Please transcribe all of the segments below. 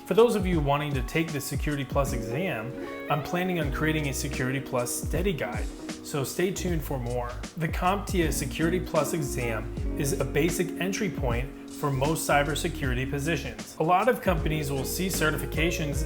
For those of you wanting to take the Security Plus exam, I'm planning on creating a Security Plus study guide, so stay tuned for more. The CompTIA Security Plus exam is a basic entry point for most cybersecurity positions. A lot of companies will see certifications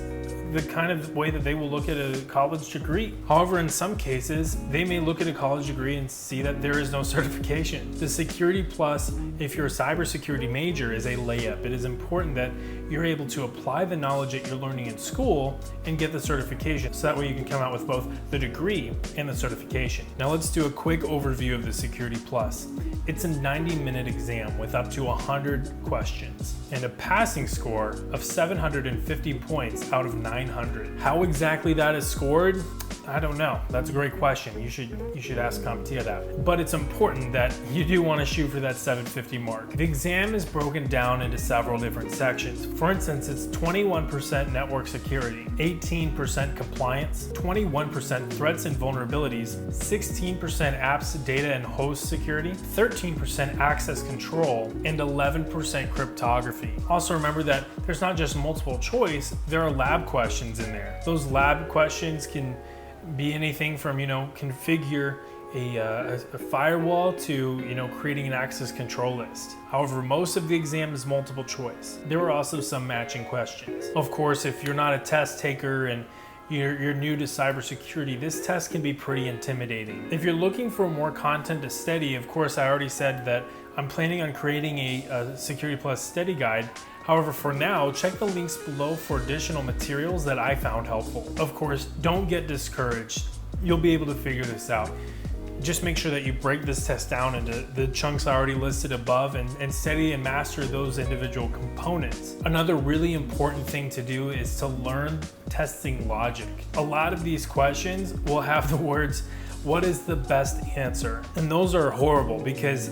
the kind of way that they will look at a college degree. However, in some cases, they may look at a college degree and see that there is no certification. The Security Plus, if you're a cybersecurity major, is a layup. It is important that you're able to apply the knowledge that you're learning in school and get the certification, so that way you can come out with both the degree and the certification. Now let's do a quick overview of the Security Plus. It's a 90-minute exam with up to 100 questions and a passing score of 750 points out of 900. How exactly that is scored? I don't know. That's a great question. You should ask CompTIA that. But it's important that you do want to shoot for that 750 mark. The exam is broken down into several different sections. For instance, it's 21% network security, 18% compliance, 21% threats and vulnerabilities, 16% apps, data and host security, 13% access control, and 11% cryptography. Also remember that there's not just multiple choice, there are lab questions in there. Those lab questions can be anything from, configure a firewall to, creating an access control list. However, most of the exam is multiple choice. There are also some matching questions. Of course, if you're not a test taker and you're new to cybersecurity, this test can be pretty intimidating. If you're looking for more content to study, of course, I already said that I'm planning on creating a Security Plus study guide. However, for now, check the links below for additional materials that I found helpful. Of course, don't get discouraged. You'll be able to figure this out. Just make sure that you break this test down into the chunks I already listed above and study and master those individual components. Another really important thing to do is to learn testing logic. A lot of these questions will have the words, "What is the best answer?" And those are horrible because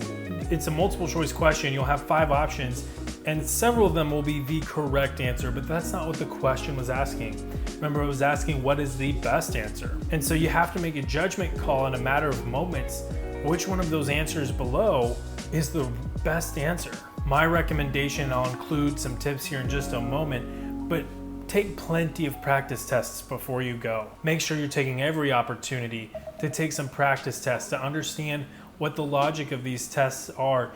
it's a multiple choice question. You'll have 5 options and several of them will be the correct answer, but that's not what the question was asking. Remember, it was asking what is the best answer? And so you have to make a judgment call in a matter of moments. Which one of those answers below is the best answer? My recommendation, I'll include some tips here in just a moment, but take plenty of practice tests before you go. Make sure you're taking every opportunity to take some practice tests to understand what the logic of these tests are.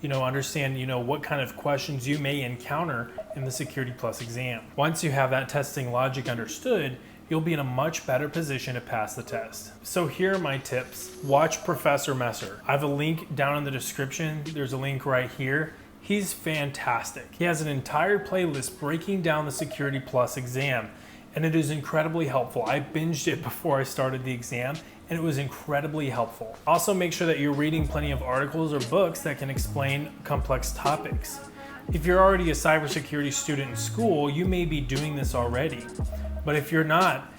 Understand, what kind of questions you may encounter in the Security Plus exam. Once you have that testing logic understood, you'll be in a much better position to pass the test. So here are my tips. Watch Professor Messer. I have a link down in the description. There's a link right here. He's fantastic. He has an entire playlist breaking down the Security Plus exam, and it is incredibly helpful. I binged it before I started the exam, and it was incredibly helpful. Also, make sure that you're reading plenty of articles or books that can explain complex topics. If you're already a cybersecurity student in school, you may be doing this already. But if you're not,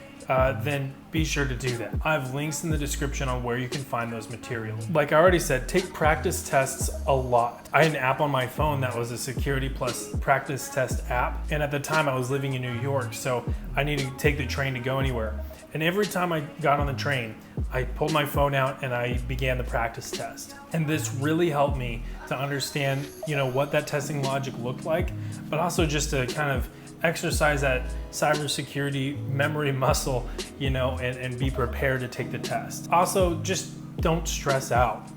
then be sure to do that. I have links in the description on where you can find those materials. Like I already said, take practice tests a lot. I had an app on my phone that was a Security Plus practice test app. And at the time I was living in New York, so I needed to take the train to go anywhere. And every time I got on the train, I pulled my phone out and I began the practice test. And this really helped me to understand, what that testing logic looked like, but also just to kind of exercise that cybersecurity memory muscle, and be prepared to take the test. Also, just don't stress out.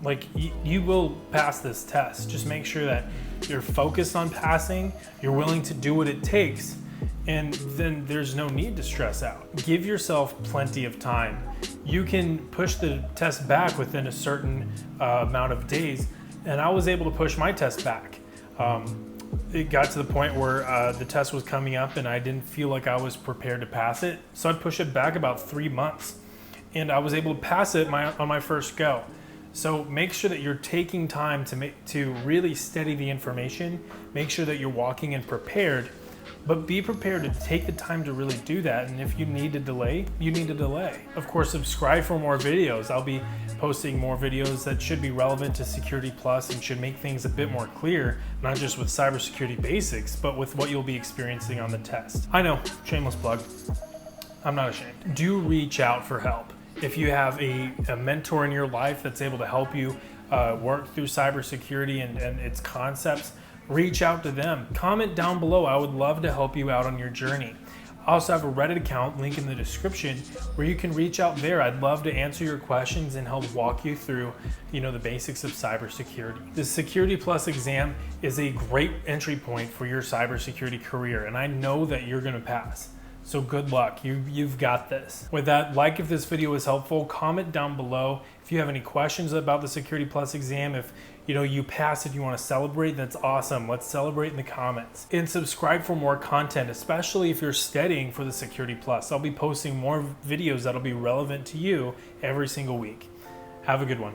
You will pass this test. Just make sure that you're focused on passing, you're willing to do what it takes, and then there's no need to stress out. Give yourself plenty of time. You can push the test back within a certain amount of days, and I was able to push my test back. It got to the point where the test was coming up and I didn't feel like I was prepared to pass it, so I'd push it back about 3 months, and I was able to pass it on my first go. So make sure that you're taking time to really study the information. Make sure that you're walking in prepared, but be prepared to take the time to really do that. And if you need to delay, you need to delay. Of course, subscribe for more videos. I'll be posting more videos that should be relevant to Security Plus and should make things a bit more clear, not just with cybersecurity basics, but with what you'll be experiencing on the test. I know, shameless plug. I'm not ashamed. Do reach out for help. If you have a mentor in your life that's able to help you work through cybersecurity and its concepts, reach out to them. Comment down below. I would love to help you out on your journey. I also have a Reddit account, link in the description, where you can reach out there. I'd love to answer your questions and help walk you through, the basics of cybersecurity. The Security Plus exam is a great entry point for your cybersecurity career, and I know that you're gonna pass. So good luck, you've got this. With that, like if this video was helpful, comment down below. If you have any questions about the Security Plus exam, if you pass it, you want to celebrate, that's awesome. Let's celebrate in the comments. And subscribe for more content, especially if you're studying for the Security Plus. I'll be posting more videos that'll be relevant to you every single week. Have a good one.